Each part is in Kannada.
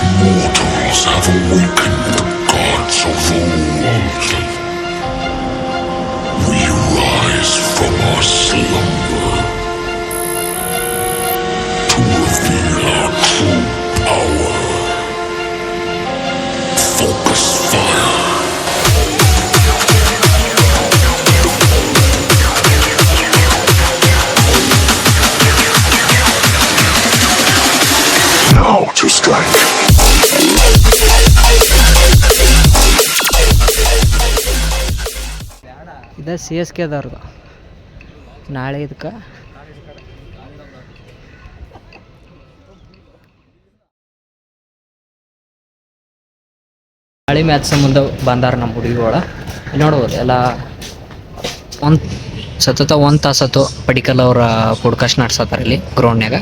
Mortals have awakened the gods of the world. We rise from our slumber to reveal our true power. Focus fire. Now to strike. ಇದು ಸಿ ಎಸ್ ಕೆ ದವ್ರದ್ದು ನಾಳೆ ಇದಕ್ಕೆ ನಾಳೆ ಮ್ಯಾಚ್ ಸಂಬಂಧ ಬಂದಾರ ನಮ್ಮ ಹುಡುಗಿಗಳ ನೋಡ್ಬೋದು ಎಲ್ಲ ಒಂದು ತಾಸತ್ತು ಪಡಿಕಲ್ ಅವರ ಪೋಡ್ಕಾಸ್ಟ್ ನಡ್ಸತ್ತಾರ ಇಲ್ಲಿ ಗ್ರೌಂಡ್ನಾಗ.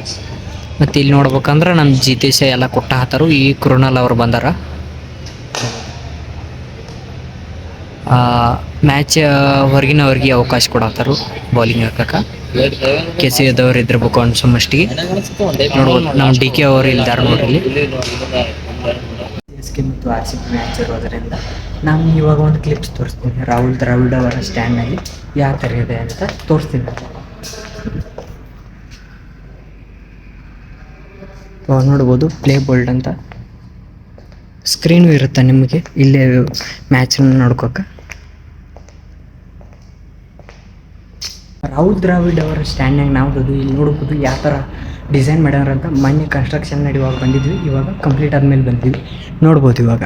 ಮತ್ತು ಇಲ್ಲಿ ನೋಡ್ಬೇಕಂದ್ರೆ ನಮ್ಮ ಜಿತೇಶ ಎಲ್ಲ ಕೊಟ್ಟ ಹಾತಾರು. ಈ ಕೃಣಾಲ್ ಅವ್ರು ಬಂದಾರ. ಮ್ಯಾಚ್ ಹೊರಗಿನವ್ರಿಗೆ ಅವಕಾಶ ಕೊಡತ್ತಾರು ಬೌಲಿಂಗ್ ಹಾಕಕ್ಕೆ. ಕೆ ಸಿ ಎದವ್ರು ಇದ್ರಬೇಕು ಅನ್ಸೋಮಷ್ಟಿಗೆ ನೋಡ್ಬೋದು. ನಮ್ಮ ಡಿ ಕೆ ಅವರು ಇಲ್ದಾರ ನೋಡ್ರಿ. ಸಿ ಮತ್ತು ಆರ್ ಸಿ ಬಿ ಮ್ಯಾಚ್ ಇರೋದರಿಂದ ನಾನು ಇವಾಗ ಒಂದು ಕ್ಲಿಪ್ಸ್ ತೋರಿಸ್ತೀನಿ. ರಾಹುಲ್ ದ್ರಾವಿಡ್ ಅವರ ಸ್ಟ್ಯಾಂಡ್ನಲ್ಲಿ ಯಾವ ಥರ ಇದೆ ಅಂತ ತೋರಿಸ್ತೀನಿ. ನೋಡ್ಬೋದು ಪ್ಲೇ ಬೋಲ್ಡ್ ಅಂತ ಸ್ಕ್ರೀನು ಇರುತ್ತೆ ನಿಮಗೆ ಇಲ್ಲೇ ಮ್ಯಾಚನ್ನು ನೋಡ್ಕೋಕೆ. ರಾಹುಲ್ ದ್ರಾವಿಡ್ ಅವರ ಸ್ಟ್ಯಾಂಡ್ನಾಗ ನಾವು ಇಲ್ಲಿ ನೋಡ್ಬೋದು ಯಾವ ಥರ ಡಿಸೈನ್ ಮಾಡ್ಯಾರ ಅಂತ. ಮೊನ್ನೆ ಕನ್ಸ್ಟ್ರಕ್ಷನ್ ನಡೆಯುವಾಗ ಬಂದಿದ್ವಿ, ಇವಾಗ ಕಂಪ್ಲೀಟ್ ಆದಮೇಲೆ ಬಂದಿದ್ವಿ. ನೋಡ್ಬೋದು ಇವಾಗ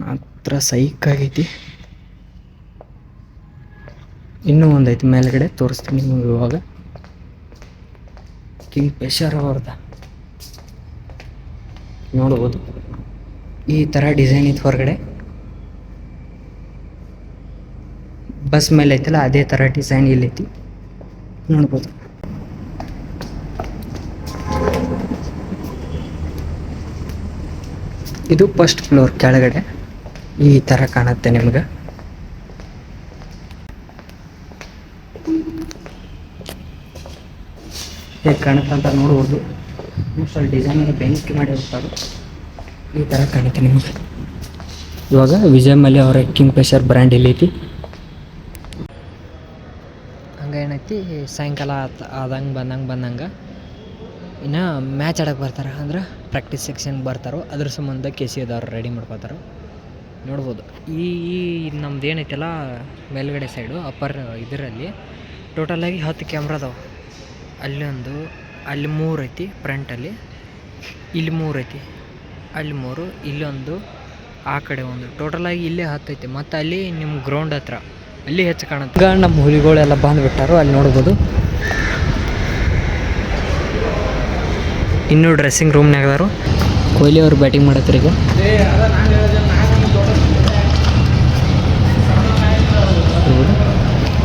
ಮಾತ್ರ ಸೈಕಾಗೈತಿ. ಇನ್ನೂ ಒಂದೈತಿ ಮೇಲ್ಗಡೆ ತೋರಿಸ್ತೀನಿ ನಿಮಗೆ ಇವಾಗ. ಕಿಂಗ್ ಫಿಶರ್ ಅವ್ರದ ನೋಡ್ಬೋದು ಈ ಥರ ಡಿಸೈನ್ ಇತ್ತು ಹೊರಗಡೆ. ಬಸ್ ಮೇಲೆ ಐತಲ್ಲ ಅದೇ ಥರ ಡಿಸೈನ್ ಇಲ್ಲೈತಿ ನೋಡ್ಬೋದು. ಇದು ಫಸ್ಟ್ ಫ್ಲೋರ್ ಕೆಳಗಡೆ ಈ ಥರ ಕಾಣುತ್ತೆ ನಿಮ್ಗೆ. ಹೇಗೆ ಕಾಣುತ್ತೆ ಅಂತ ನೋಡ್ಬೋದು. ಸ್ವಲ್ಪ ಡಿಸೈನ್ ಬೆಂಕಿ ಮಾಡಿ ಹೋಗ್ತಾರೆ ಈ ಥರ ಕಾಣುತ್ತೆ ನಿಮಗೆ. ಇವಾಗ ವಿಜಯ್ ಮಲ್ಯ ಅವರ ಕಿಂಗ್ ಫಿಶರ್ ಬ್ರ್ಯಾಂಡ್ ಇಲ್ಲೈತಿ. ಹಂಗೆ ಏನೈತಿ ಸಾಯಂಕಾಲ ಆದಂಗೆ ಬಂದಂಗೆ ಇನ್ನು ಮ್ಯಾಚ್ ಆಡೋಕೆ ಬರ್ತಾರೆ. ಅಂದ್ರೆ ಪ್ರಾಕ್ಟೀಸ್ ಸೆಕ್ಷನ್ಗೆ ಬರ್ತಾರೋ ಅದ್ರ ಸಂಬಂಧ ಕೆ ಸಿ ಎದವ್ರು ರೆಡಿ ಮಾಡ್ಕೋತಾರೆ. ನೋಡ್ಬೋದು ಈ ನಮ್ದು ಏನೈತಲ್ಲ ಮೇಲ್ಗಡೆ ಸೈಡು ಅಪ್ಪರ್ ಇದರಲ್ಲಿ ಟೋಟಲಾಗಿ 10 ಕ್ಯಾಮ್ರಾ ಅದಾವೆ. ಅಲ್ಲಿ 3 ಐತಿ ಫ್ರಂಟಲ್ಲಿ, ಇಲ್ಲಿ 3 ಐತಿ, ಅಲ್ಲಿ 3, ಇಲ್ಲೊಂದು, ಆ ಕಡೆ ಒಂದು, ಟೋಟಲಾಗಿ ಇಲ್ಲೇ 10 ಐತಿ. ಮತ್ತು ಅಲ್ಲಿ ನಿಮ್ಮ ಗ್ರೌಂಡ್ ಹತ್ರ ಅಲ್ಲಿ ಹೆಚ್ಚು ಕಾಣುತ್ತೆ. ಈಗ ನಮ್ಮ ಹುಲಿಗಳೆಲ್ಲ ಬಂದುಬಿಟ್ಟಾರು. ಅಲ್ಲಿ ನೋಡ್ಬೋದು ಇನ್ನೂ ಡ್ರೆಸ್ಸಿಂಗ್ ರೂಮ್ನಾಗದಾರು. ಕೊಹ್ಲಿ ಅವರು ಬ್ಯಾಟಿಂಗ್ ಮಾಡತ್ತಾರೆ ಈಗ.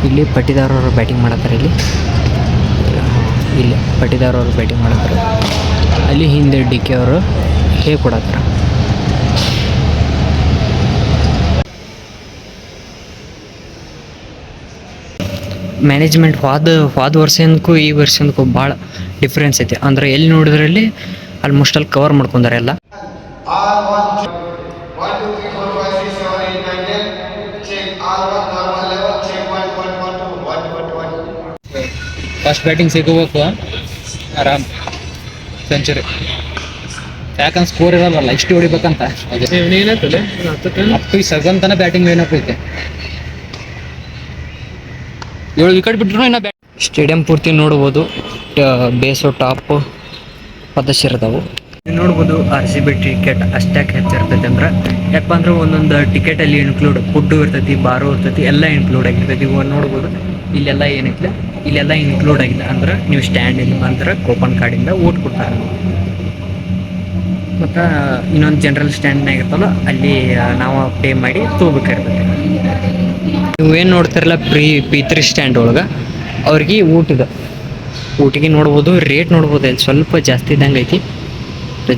ಇಲ್ಲಿ ಪಟ್ಟಿದಾರ್ ಅವರು ಬ್ಯಾಟಿಂಗ್ ಮಾಡತ್ತಾರೆ. ಇಲ್ಲಿ ಪಟ್ಟಿದಾರ್ ಅವರು ಬ್ಯಾಟಿಂಗ್ ಮಾಡತ್ತಾರೆ. ಅಲ್ಲಿ ಹಿಂದೆ ಡಿ ಕೆ ಅವರು ಹೇಗೆ ಕೊಡತ್ತಾರ. ಮ್ಯಾನೇಜ್ಮೆಂಟ್ ಹೋದ ವರ್ಷಕ್ಕೂ ಈ ವರ್ಷಕ್ಕೂ ಭಾಳ ಡಿಫ್ರೆನ್ಸ್ ಐತೆ. ಅಂದ್ರೆ ಎಲ್ಲಿ ನೋಡಿದ್ರಲ್ಲಿ ಆಲ್ಮೋಸ್ಟ್ ಅಲ್ಲಿ ಕವರ್ ಮಾಡ್ಕೊಂಡಾರೆ ಎಲ್ಲ. ಫಸ್ಟ್ ಬ್ಯಾಟಿಂಗ್ ಸಿಗಬೇಕು ಆರಾಮ್ ಸೆಂಚುರಿ. ಯಾಕಂದ್ರೆ ಸ್ಕೋರ್ ಇರಲ್ಲ, ಇಷ್ಟು ಹೊಡಿಬೇಕಂತ. ಅಪ್ಪಿ ಸಗಂತನ ಬ್ಯಾಟಿಂಗ್ ಏನಪ್ಪ ಐತೆ. 7 ವಿಕೆಟ್ ಬಿಟ್ಟರು ಇನ್ನು ಸ್ಟೇಡಿಯಂ ಪೂರ್ತಿ ನೋಡ್ಬೋದು. ಬೇಸು ಟಾಪ್ ಪದಸಿರ್ತಾವು ನೋಡ್ಬೋದು. ಆರ್ ಸಿ ಬಿ ಟಿಕೆಟ್ ಅಷ್ಟಾಕೆ ಹೆಚ್ಚಿರ್ತೈತೆ ಅಂದ್ರೆ ಯಾಕಪ್ಪ ಅಂದ್ರೆ ಒಂದೊಂದು ಟಿಕೆಟಲ್ಲಿ ಇನ್ಕ್ಲೂಡ್ ಫುಡ್ಡು ಇರ್ತೈತಿ, ಬಾರು ಇರ್ತೈತಿ, ಎಲ್ಲ ಇನ್ಕ್ಲೂಡ್ ಆಗಿರ್ತೈತಿ. ಇವಾಗ ನೋಡ್ಬೋದು ಇಲ್ಲೆಲ್ಲ ಏನೈತಿಲ್ಲ, ಇಲ್ಲೆಲ್ಲ ಇನ್ಕ್ಲೂಡ್ ಆಗಿದೆ. ಅಂದ್ರೆ ನೀವು ಸ್ಟ್ಯಾಂಡಿಂದ ಬಂದ್ರೆ ಕೂಪನ್ ಕಾರ್ಡಿಂದ ಓಟ್ ಕೊಡ್ತಾರೆ. ಮತ್ತು ಇನ್ನೊಂದು ಜನರಲ್ ಸ್ಟ್ಯಾಂಡ್ನಾಗ ಇರ್ತಲ್ಲ ಅಲ್ಲಿ ನಾವು ಪೇ ಮಾಡಿ ತೊಗೋಬೇಕಾಗಿರ್ತೈತಿ. ನೀವು ಏನು ನೋಡ್ತಿರಲ್ಲ P3 ಸ್ಟ್ಯಾಂಡ್ ಒಳಗೆ ಅವ್ರಿಗೆ ಊಟಿಗೆ ನೋಡ್ಬೋದು. ರೇಟ್ ನೋಡ್ಬೋದು ಅಲ್ಲಿ ಸ್ವಲ್ಪ ಜಾಸ್ತಿ ಇದ್ದಂಗೆ ಐತಿ,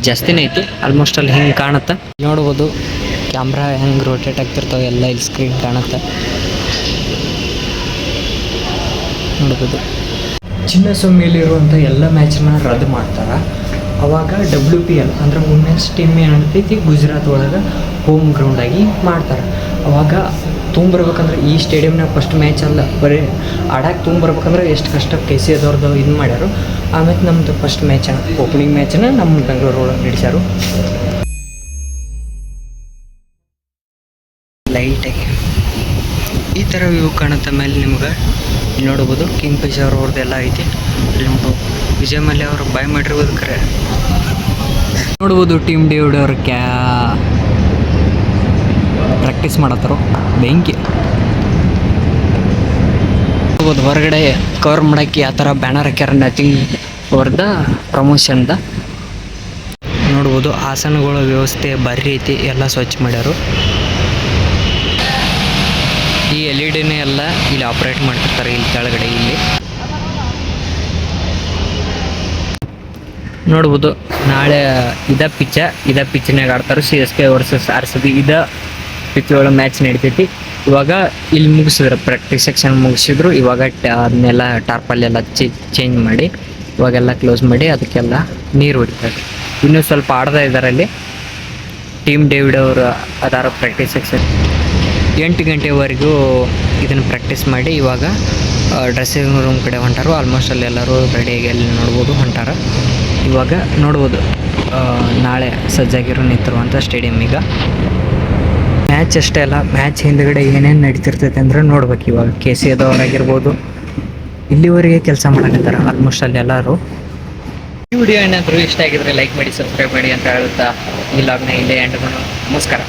ಜಾಸ್ತಿನೇ ಐತಿ. ಆಲ್ಮೋಸ್ಟ್ ಅಲ್ಲಿ ಹಿಂಗೆ ಕಾಣುತ್ತೆ ನೋಡ್ಬೋದು. ಕ್ಯಾಮ್ರಾ ಹೆಂಗೆ ರೋಟೇಟ್ ಆಗ್ತಿರ್ತಾವೆ ಎಲ್ಲ ಇಲ್ಲಿ ಸ್ಕ್ರೀನ್ ಕಾಣುತ್ತೆ ನೋಡ್ಬೋದು. ಚಿನ್ನಸ್ವಾಮಿಯಲ್ಲಿರುವಂಥ ಎಲ್ಲ ಮ್ಯಾಚನ್ನ ರದ್ದು ಮಾಡ್ತಾರೆ. ಅವಾಗ WPL ಅಂದ್ರೆ ವುಮೆನ್ಸ್ ಟೀಮ್ ಏನಂತೈತಿ ಗುಜರಾತ್ ಒಳಗೆ ಹೋಮ್ ಗ್ರೌಂಡಾಗಿ ಮಾಡ್ತಾರೆ. ಅವಾಗ ತೊಗೊಂಬರ್ಬೇಕಂದ್ರೆ ಈ ಸ್ಟೇಡಿಯಮ್ನಾಗ ಫಸ್ಟ್ ಮ್ಯಾಚ್ ಅಲ್ಲ, ಬರೀ ಆಡಕ್ಕೆ ತೊಗೊಂಬರ್ಬೇಕಂದ್ರೆ ಎಷ್ಟು ಕಷ್ಟ KCA ಅವ್ರದ್ದು ಇದು ಮಾಡ್ಯಾರು. ಆಮೇಲೆ ನಮ್ಮದು ಫಸ್ಟ್ ಮ್ಯಾಚ್ ಓಪನಿಂಗ್ ಮ್ಯಾಚನ್ನ ನಮ್ಮ ಬೆಂಗಳೂರು ಒಳಗೆ ನಡೆಸ್ಯಾರು. ಲೈಟಾಗಿ ಈ ಥರ ವ್ಯೂ ಕಾಣುತ್ತೆ. ಮೇಲೆ ನಿಮ್ಗೆ ಇಲ್ಲಿ ನೋಡ್ಬೋದು ಕಿಂಗ್ ಫಿಶರ್ ಅವ್ರದ್ದೆಲ್ಲ ಐತಿ. ಇಲ್ಲಿ ನೋಡ್ಬೋದು ವಿಜಯ್ ಮಲ್ಯ ಅವರು ಬಾಯ್ ಮಾಡಿರ್ಬೋದು ಖರೆ. ನೋಡ್ಬೋದು ಟೀಮ್ ಡೇವಿಡ್ ಅವ್ರು ಪ್ರಾಕ್ಟೀಸ್ ಮಾಡತ್ತಾರೋ ಬೆಂಕಿ. ನೋಡ್ಬೋದು ಹೊರಗಡೆ ಕವರ್ ಮಾಡೋಕ್ಕೆ ಆ ಥರ ಬ್ಯಾನರ್ ಹಾಕ್ಯಾರ ನಥಿಂಗ್ ಅವ್ರದ ಪ್ರಮೋಷನ್ದ. ನೋಡ್ಬೋದು ಆಸನಗಳ ವ್ಯವಸ್ಥೆ ಭಾರಿ ಐತಿ, ಎಲ್ಲ ಸ್ವಚ್ಛ ಮಾಡ್ಯಾರು. ಈ LED ಎಲ್ಲ ಇಲ್ಲಿ ಆಪ್ರೇಟ್ ಮಾಡ್ತಿರ್ತಾರೆ ಇಲ್ಲಿ ಕೆಳಗಡೆ. ಇಲ್ಲಿ ನೋಡ್ಬೋದು ನಾಳೆ ಇದ ಪಿಚ್ನಾಗ ಆಡ್ತಾರೆ. CSK ವರ್ಸಸ್ RCB ಪಿಚ್ ಒಳಗೆ ಮ್ಯಾಚ್ ನಡಿತೈತಿ. ಇವಾಗ ಇಲ್ಲಿ ಮುಗಿಸಿದ್ರು, ಪ್ರಾಕ್ಟೀಸ್ ಸೆಕ್ಷನ್ ಮುಗಿಸಿದ್ರು. ಇವಾಗ ಅದನ್ನೆಲ್ಲ ಟಾರ್ಪಲ್ಲೆಲ್ಲ ಚೇಂಜ್ ಮಾಡಿ ಇವಾಗೆಲ್ಲ ಕ್ಲೋಸ್ ಮಾಡಿ ಅದಕ್ಕೆಲ್ಲ ನೀರು ಹೊಡಿತಾರೆ. ಇನ್ನೂ ಸ್ವಲ್ಪ ಆಡ್ತಾ ಇದ್ದಾರೆ ಅಲ್ಲಿ. ಟೀಮ್ ಡೇವಿಡ್ ಅವರು ಅದಾರ ಪ್ರಾಕ್ಟೀಸ್ ಸೆಕ್ಷನ್ 8 ಗಂಟೆವರೆಗೂ ಇದನ್ನು ಪ್ರಾಕ್ಟೀಸ್ ಮಾಡಿ ಇವಾಗ ಡ್ರೆಸ್ಸಿಂಗ್ ರೂಮ್ ಕಡೆ ಹೊಂಟಾರು. ಆಲ್ಮೋಸ್ಟ್ ಅಲ್ಲಿ ಎಲ್ಲರೂ ರೆಡಿಯಾಗಿ ಅಲ್ಲಿ ನೋಡ್ಬೋದು ಹೊಂಟಾರ. ಇವಾಗ ನೋಡ್ಬೋದು ನಾಳೆ ಸಜ್ಜಾಗಿರೋ ನಿಂತಿರುವಂಥ ಸ್ಟೇಡಿಯಂ. ಈಗ ಮ್ಯಾಚ್ ಅಷ್ಟೇ ಅಲ್ಲ, ಮ್ಯಾಚ್ ಹಿಂದ್ಗಡೆ ಏನೇನು ನಡೀತಿರ್ತೈತೆ ಅಂದ್ರೆ ನೋಡ್ಬೇಕು. ಇವಾಗ KCA ಆಗಿರ್ಬೋದು ಇಲ್ಲಿವರೆಗೆ ಕೆಲಸ ಮಾಡಕತ್ತಾರೆ ಆಲ್ಮೋಸ್ಟ್ ಅಲ್ಲಿ ಎಲ್ಲರೂ. ಈ ವಿಡಿಯೋ ಏನಾದರೂ ಇಷ್ಟ ಆಗಿದ್ರೆ ಲೈಕ್ ಮಾಡಿ, ಸಬ್ಸ್ಕ್ರೈಬ್ ಮಾಡಿ ಅಂತ ಹೇಳುತ್ತಾ ಈ ಲಾಗ್ನ ಇಲ್ಲೇ ಎಂಡ್. ನಮಸ್ಕಾರ.